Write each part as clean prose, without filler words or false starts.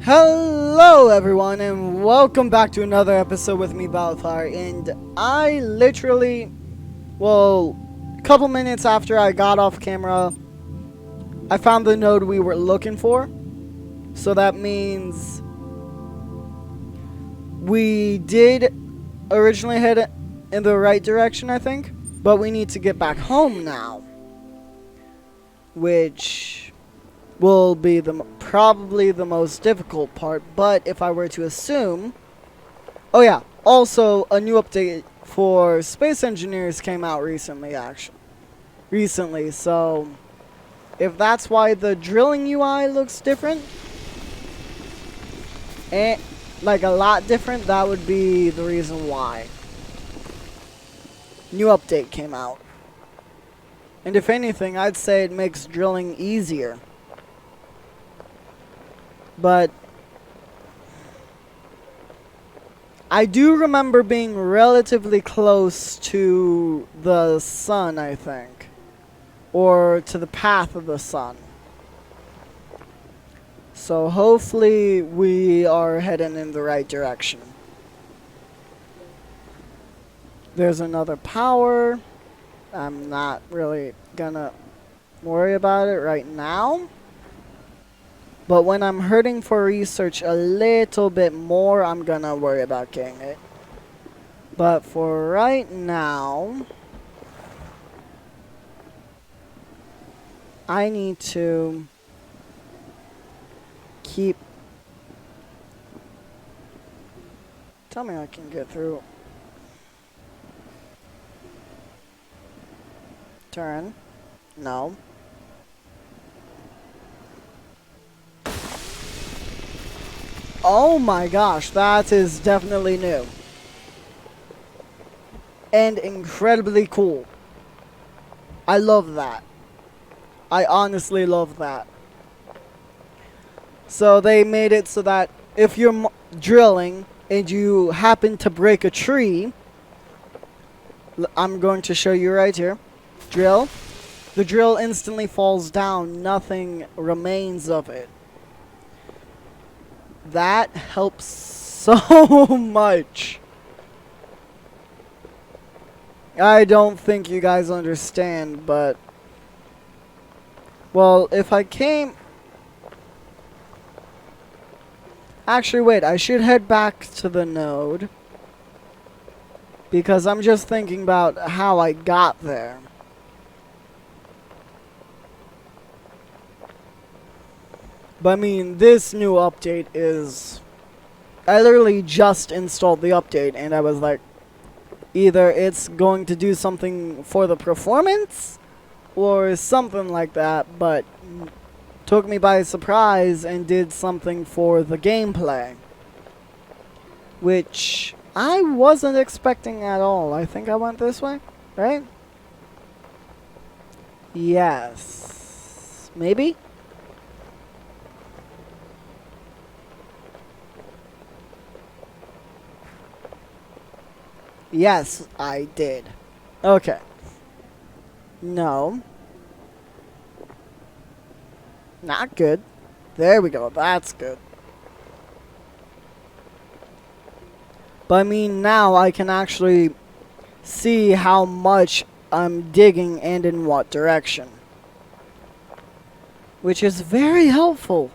Hello everyone and welcome back to another episode with me, Balthar. And I literally, a couple minutes after I got off camera, I found the node we were looking for. So that means we did originally head in the right direction, I think. But we need to get back home now, which will be probably the most difficult part. But if I were to assume, oh yeah, also a new update for Space Engineers came out recently, so if that's why the drilling UI looks different, and like a lot different, that would be the reason why. New update came out, and if anything, I'd say it makes drilling easier. But I do remember being relatively close to the sun, I think. Or to the path of the sun. So hopefully we are heading in the right direction. There's another power. I'm not really gonna worry about it right now. But when I'm hurting for research a little bit more, I'm gonna worry about getting it. But for right now, I need to keep... Tell me I can get through. Turn. No. Oh my gosh, that is definitely new. And incredibly cool. I love that. I honestly love that. So they made it so that if you're drilling and you happen to break a tree, I'm going to show you right here. Drill. The drill instantly falls down. Nothing remains of it. That helps so much. I don't think you guys understand, but... Well, if I came... Actually, wait, I should head back to the node. Because I'm just thinking about how I got there. But I mean, this new update is... I literally just installed the update and I was like, either it's going to do something for the performance or something like that, but took me by surprise and did something for the gameplay, which I wasn't expecting at all. I think I went this way, right? Yes. Maybe? Yes, I did. Okay. No. Not good. There we go. That's good. But I mean, now I can actually see how much I'm digging and in what direction. Which is very helpful.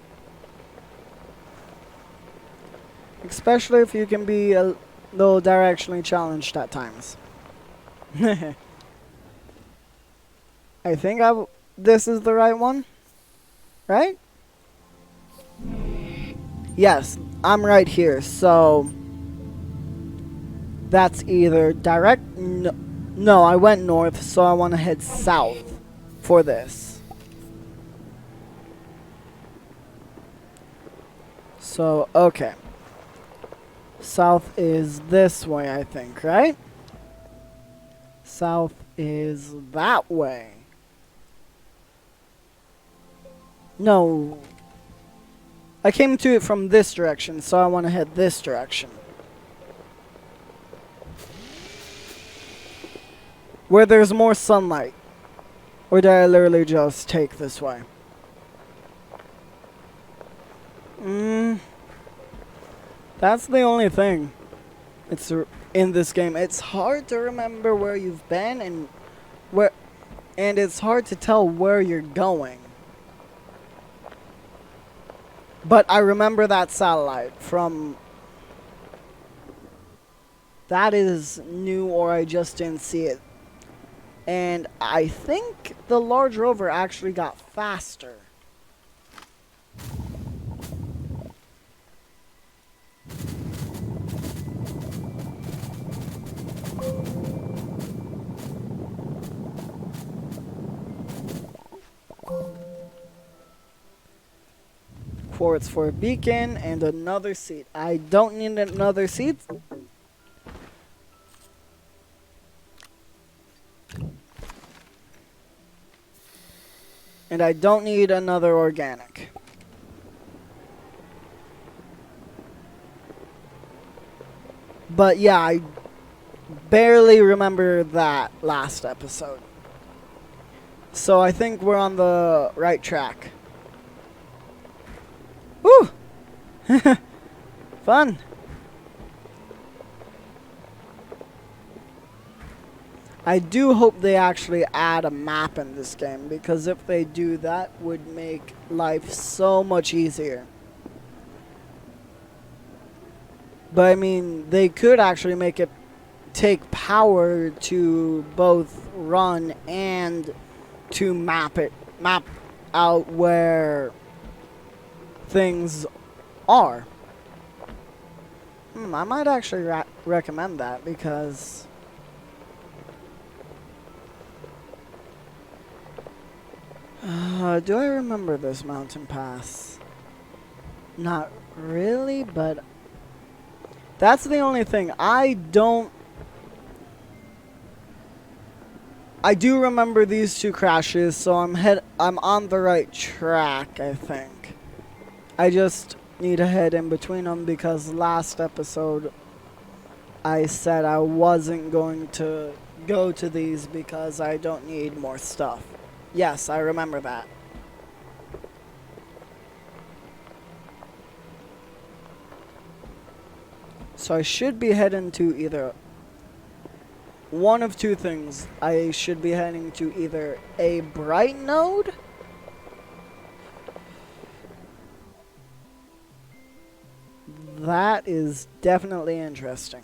Especially if you can be a little directionally challenged at times. I think this is the right one. Right? Yes, I'm right here, so... That's either direct... No, I went north, so I want to head south for this. So, okay. South is this way, I think, right? South is that way. No. I came to it from this direction, so I want to head this direction. Where there's more sunlight. Or did I literally just take this way? That's the only thing. It's in this game. It's hard to remember where you've been and it's hard to tell where you're going. But I remember that satellite from... That is new, or I just didn't see it. And I think the large rover actually got faster. Quartz for a beacon and another seat. I don't need another seat. And I don't need another organic. But yeah, I barely remember that last episode. So I think we're on the right track. Woo! Fun. I do hope they actually add a map in this game, because if they do, that would make life so much easier. But I mean, they could actually make it take power to both run and to map out where things are. I might actually recommend that, because do I remember this mountain pass? Not really, but that's the only thing. I do remember these two crashes, so I'm on the right track, I think. I just need to head in between them, because last episode I said I wasn't going to go to these because I don't need more stuff. Yes, I remember that. So I should be heading to either one of two things. I should be heading to either a bright node that is definitely interesting.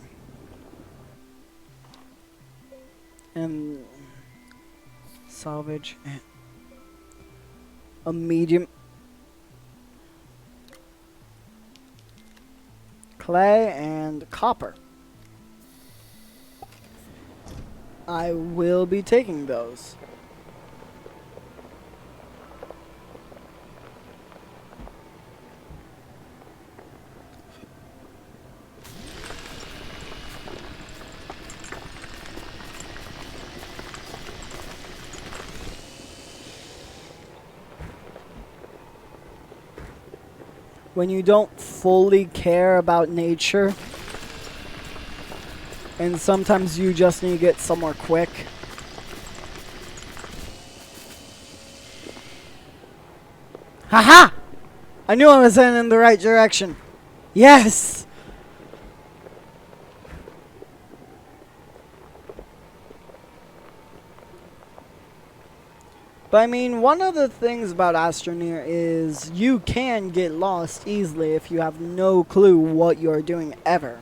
And salvage a medium clay and copper. I will be taking those. When you don't fully care about nature, and sometimes you just need to get somewhere quick. Haha! I knew I was heading in the right direction. Yes! But I mean, one of the things about Astroneer is you can get lost easily if you have no clue what you're doing ever.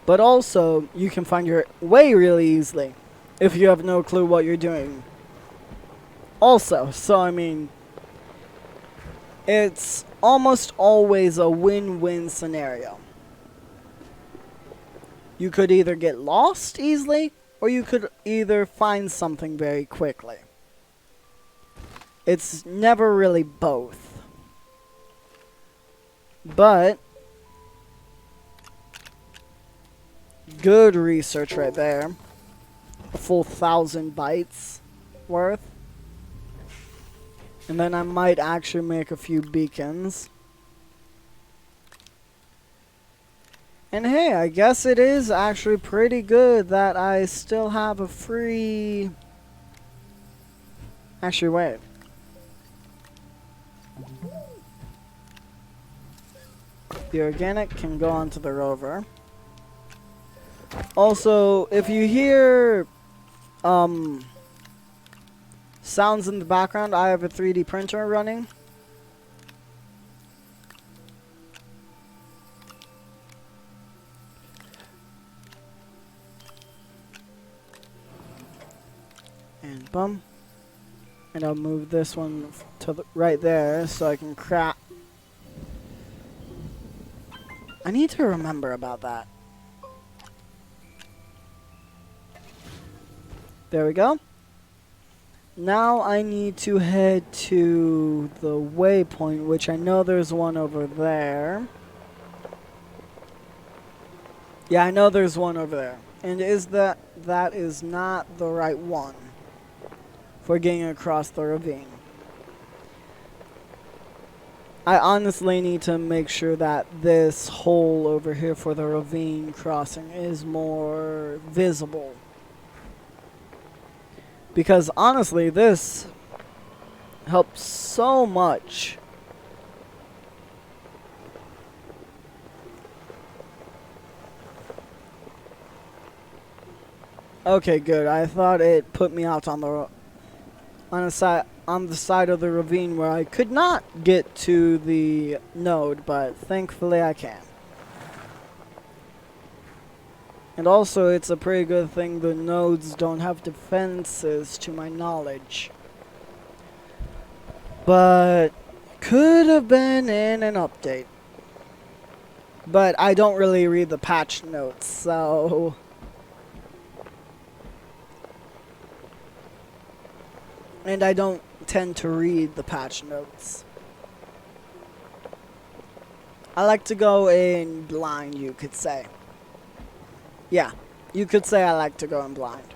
But also, you can find your way really easily if you have no clue what you're doing. Also, so I mean, it's almost always a win-win scenario. You could either get lost easily, or you could either find something very quickly. It's never really both. But good research right there. A full 1,000 bytes worth. And then I might actually make a few beacons. And hey, I guess it is actually pretty good that I still have a free... Actually, wait. The organic can go onto the rover. Also, if you hear sounds in the background, I have a 3D printer running. And boom. And I'll move this one to the right there so I can craft. I need to remember about that. There we go. Now I need to head to the waypoint, which I know there's one over there. Yeah, I know there's one over there. And that is not the right one for getting across the ravine. I honestly need to make sure that this hole over here for the ravine crossing is more visible. Because honestly, this helps so much. Okay, good. I thought it put me out on the side of the ravine where I could not get to the node, but thankfully I can. And also, it's a pretty good thing the nodes don't have defenses, to my knowledge. But could have been in an update. But I don't really read the patch notes, so and I don't tend to read the patch notes. I like to go in blind, you could say. Yeah, you could say I like to go in blind.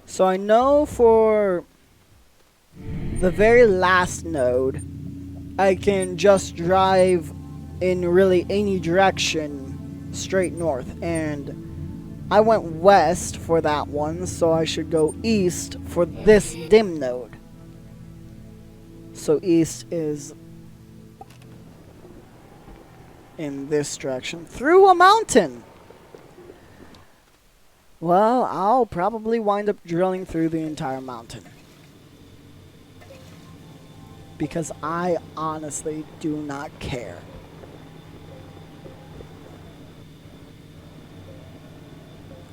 So I know for the very last node, I can just drive in really any direction straight north. And I went west for that one, so I should go east for this dim node. So east is in this direction through a mountain. Well, I'll probably wind up drilling through the entire mountain. Because I honestly do not care.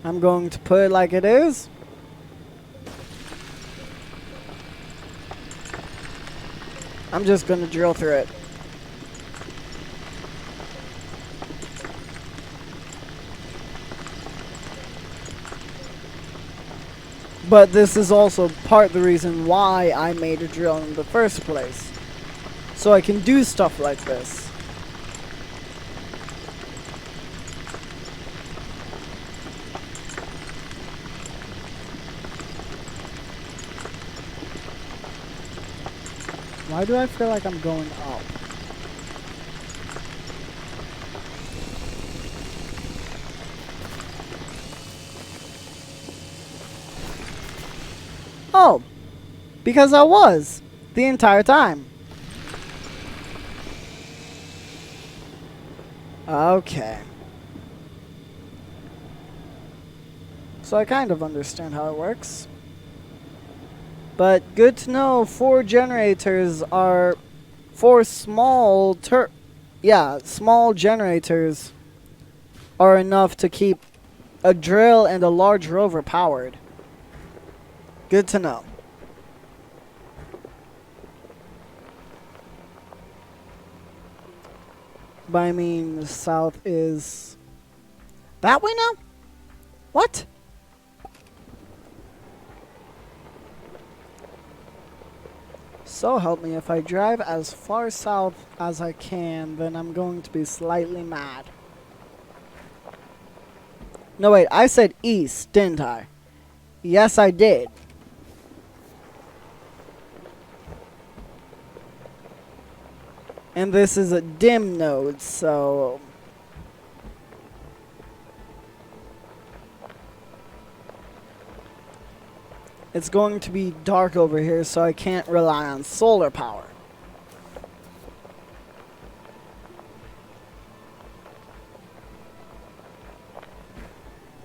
I'm going to put it like it is. I'm just going to drill through it. But this is also part of the reason why I made a drill in the first place. So I can do stuff like this. Why do I feel like I'm going up? Oh, because I was the entire time. Okay. So I kind of understand how it works. But good to know, 4 generators are 4 small small generators are enough to keep a drill and a large rover powered. Good to know. But I mean, the south is that way now? What? So help me, if I drive as far south as I can, then I'm going to be slightly mad. No, wait, I said east, didn't I? Yes, I did. And this is a dim node, so it's going to be dark over here, so I can't rely on solar power.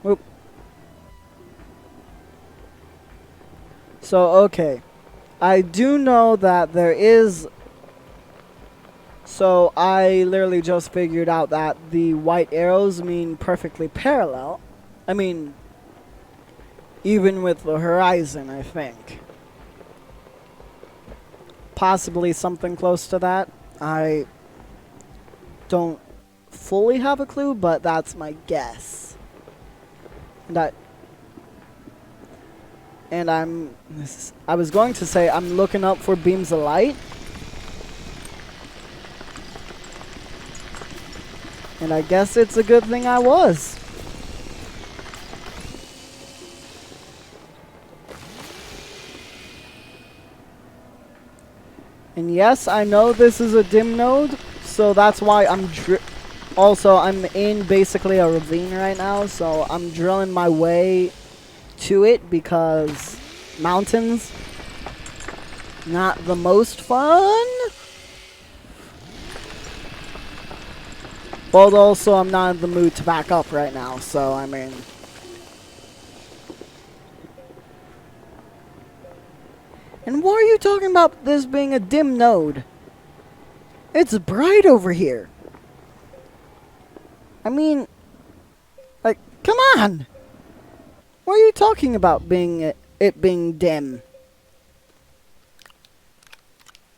Whoop. So, okay. I do know that there is... So, I literally just figured out that the white arrows mean perfectly parallel. I mean, even with the horizon, I think. Possibly something close to that. I don't fully have a clue, but that's my guess. I was going to say I'm looking up for beams of light. And I guess it's a good thing I was. And yes, I know this is a dim node, so that's why I'm also, I'm in basically a ravine right now, so I'm drilling my way to it because mountains, not the most fun. But also, I'm not in the mood to back up right now, so I mean... And why are you talking about this being a dim node? It's bright over here. I mean, like, come on! What are you talking about being it being dim?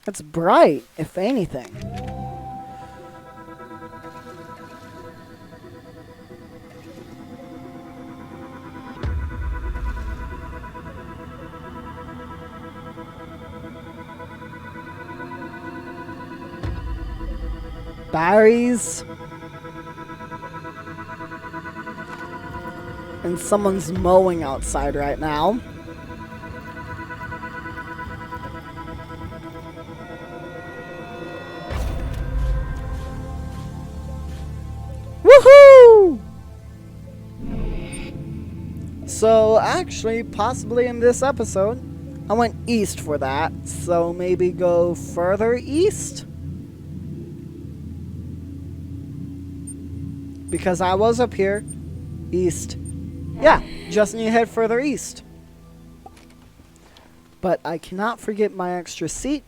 It's bright, if anything. Berries. And someone's mowing outside right now. Woohoo! So actually, possibly in this episode, I went east for that. So maybe go further east? Because I was up here, east. Yeah, just need to head further east. But I cannot forget my extra seat.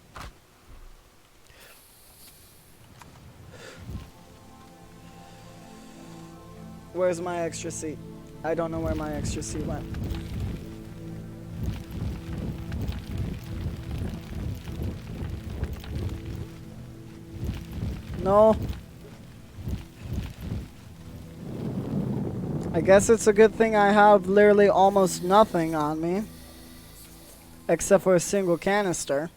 Where's my extra seat? I don't know where my extra seat went. No. I guess it's a good thing I have literally almost nothing on me. Except for a single canister.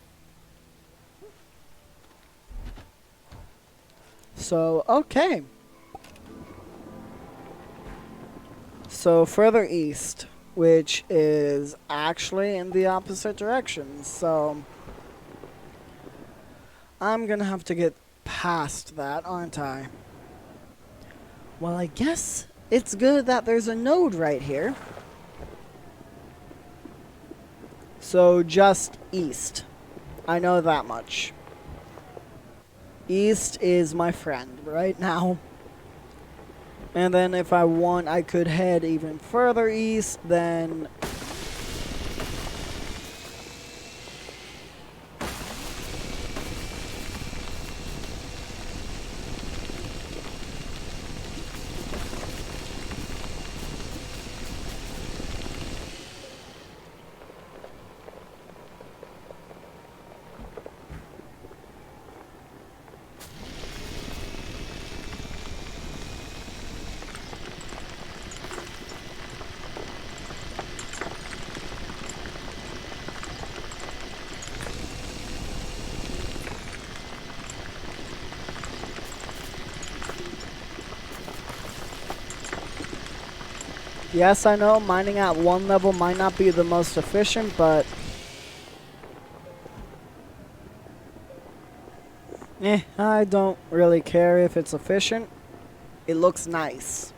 So, okay. So, further east, which is actually in the opposite direction. So, I'm gonna have to get past that, aren't I? Well, I guess it's good that there's a node right here. So just east. I know that much. East is my friend right now. And then if I want, I could head even further east, then... Yes, I know mining at one level might not be the most efficient, but... I don't really care if it's efficient. It looks nice.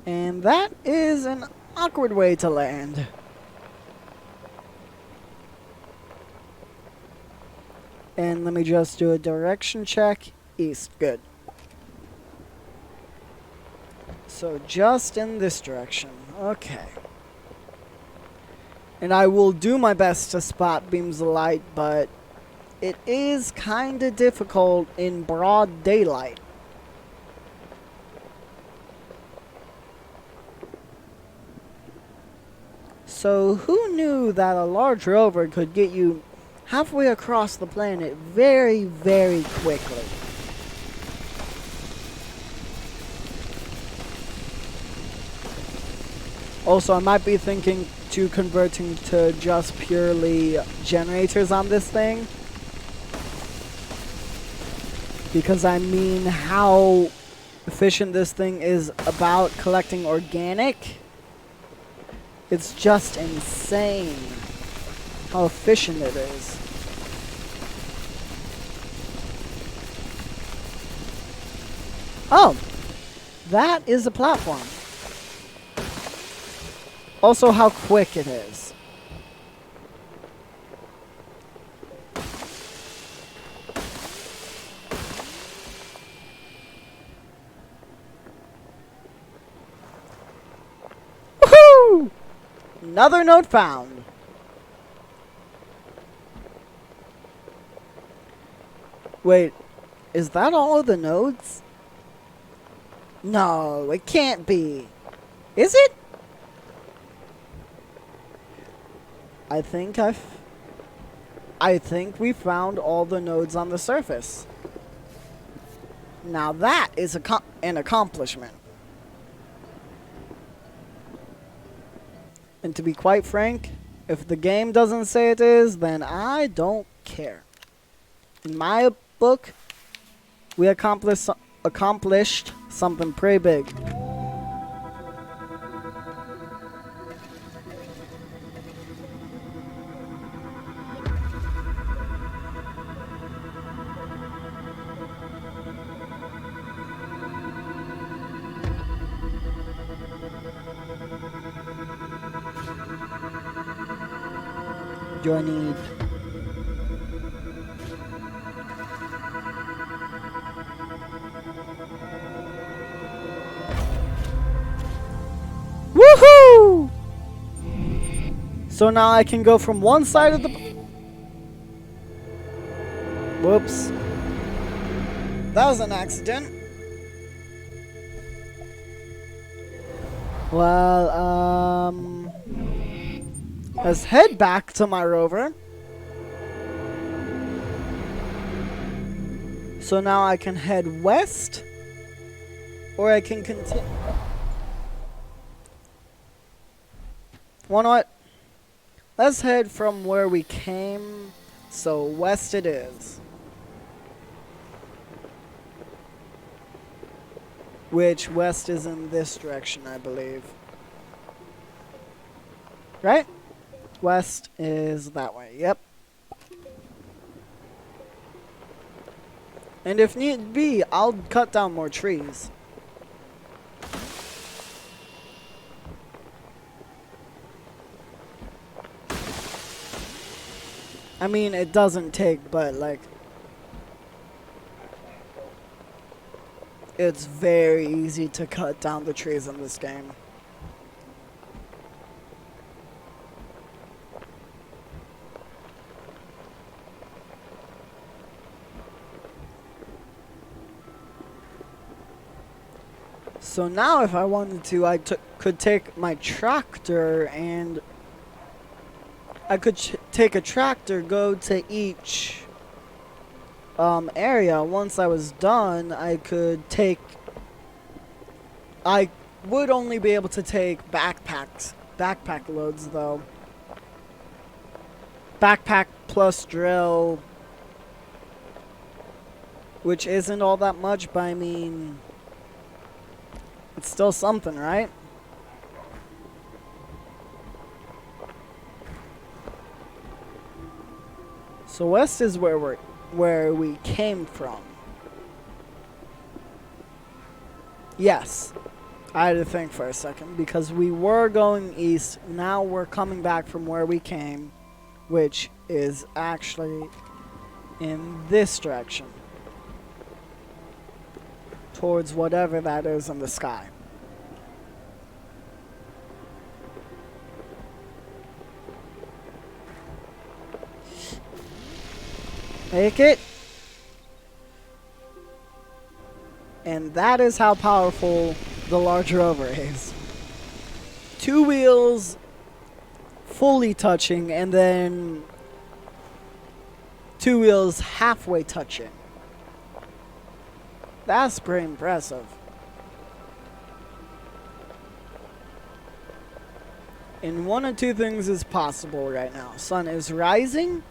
And that is an awkward way to land. And let me just do a direction check. East, good. So just in this direction, okay. And I will do my best to spot beams of light, but it is kinda difficult in broad daylight. So who knew that a large rover could get you halfway across the planet very, very quickly? Also, I might be thinking to converting to just purely generators on this thing. Because I mean how efficient this thing is about collecting organic. It's just insane how efficient it is. Oh, that is a platform. Also, how quick it is. Woohoo! Another node found. Wait, is that all of the nodes? No, it can't be. Is it? I think we found all the nodes on the surface. Now that is an accomplishment. And to be quite frank, if the game doesn't say it is, then I don't care. In my book, we accomplished something pretty big. Do I need... Woohoo! So now I can go from one side of the... Whoops. That was an accident. Well, let's head back to my rover. So now I can head west, or I can continue. Why not? Let's head from where we came, so west it is. Which west is in this direction, I believe. Right? West is that way, yep. And if need be, I'll cut down more trees. I mean, it doesn't take, but like... It's very easy to cut down the trees in this game. So now if I wanted to, I could take my tractor and I could take a tractor, go to each area. Once I was done, I would only be able to take backpack loads though. Backpack plus drill, which isn't all that much, but I mean, it's still something, right? So west is where we came from. Yes. I had to think for a second because we were going east. Now we're coming back from where we came, which is actually in this direction. Towards whatever that is in the sky. Make it. And that is how powerful the large rover is. 2 wheels fully touching and then 2 wheels halfway touching. That's pretty impressive. And one of two things is possible right now. Sun is rising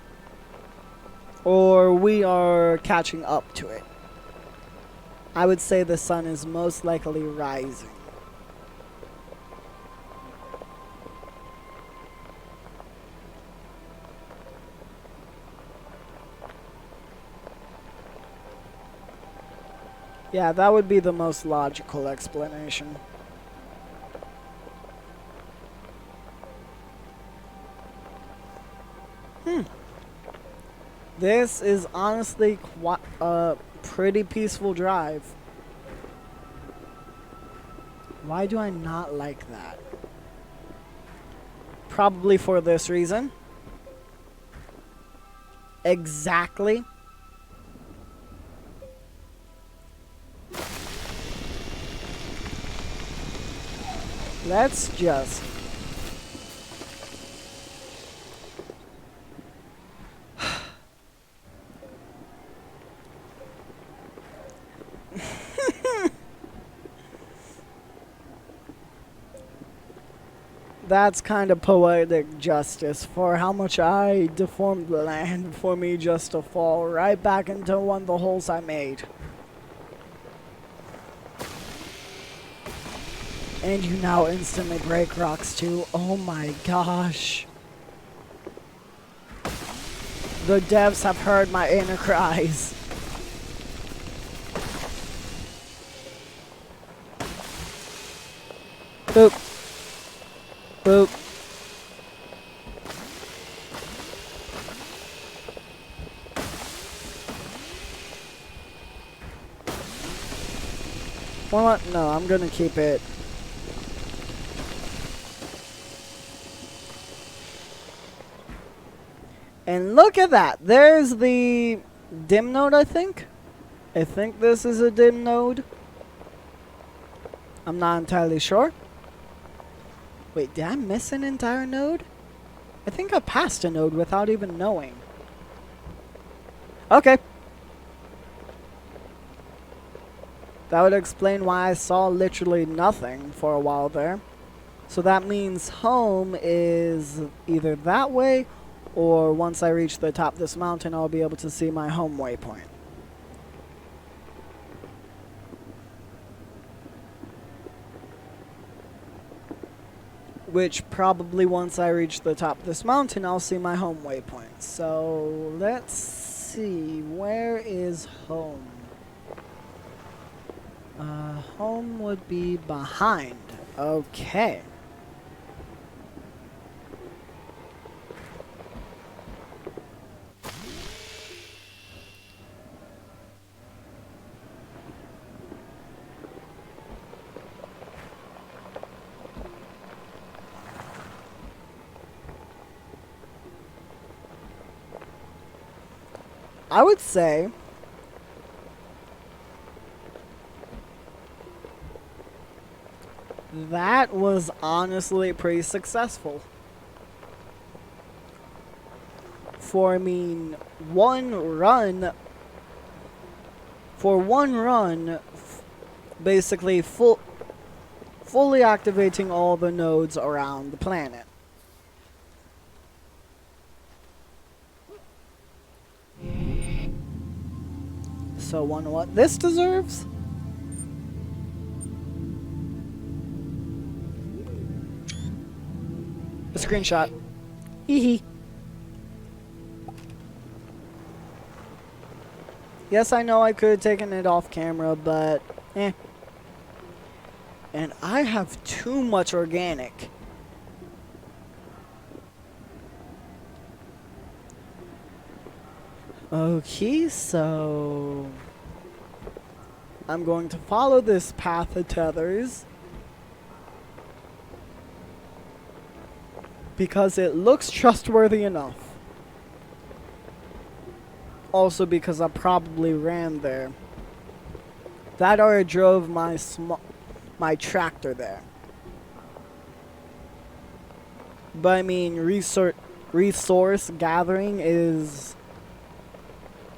or we are catching up to it. I would say the sun is most likely rising. Yeah, that would be the most logical explanation. This is honestly quite a pretty peaceful drive. Why do I not like that? Probably for this reason. Exactly. Let's just... That's kind of poetic justice for how much I deformed the land for me just to fall right back into one of the holes I made. And you now instantly break rocks too. Oh my gosh. The devs have heard my inner cries. Boop. Boop. Well, no, I'm gonna keep it. And look at that. There's the dim node, I think. I think this is a dim node. I'm not entirely sure. Wait, did I miss an entire node? I think I passed a node without even knowing. Okay. That would explain why I saw literally nothing for a while there. So that means home is either that way, or once I reach the top of this mountain, I'll be able to see my home waypoint. Which probably once I reach the top of this mountain, I'll see my home waypoint. So let's see, where is home? Home would be behind. Okay. I would say that was honestly pretty successful. For, I mean, one run, basically fully activating all the nodes around the planet. So, wonder what this deserves? A screenshot. Hee hee. Yes, I know I could have taken it off camera, but eh. And I have too much organic. Okay, so I'm going to follow this path of tethers because it looks trustworthy enough. Also because I probably ran there. That or I drove my tractor there. But I mean, resource gathering is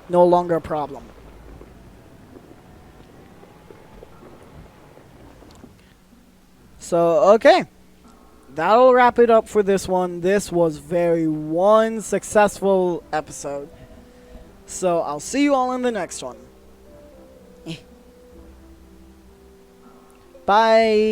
no longer a problem. So, okay. That'll wrap it up for this one. This was one successful episode. So, I'll see you all in the next one. Bye.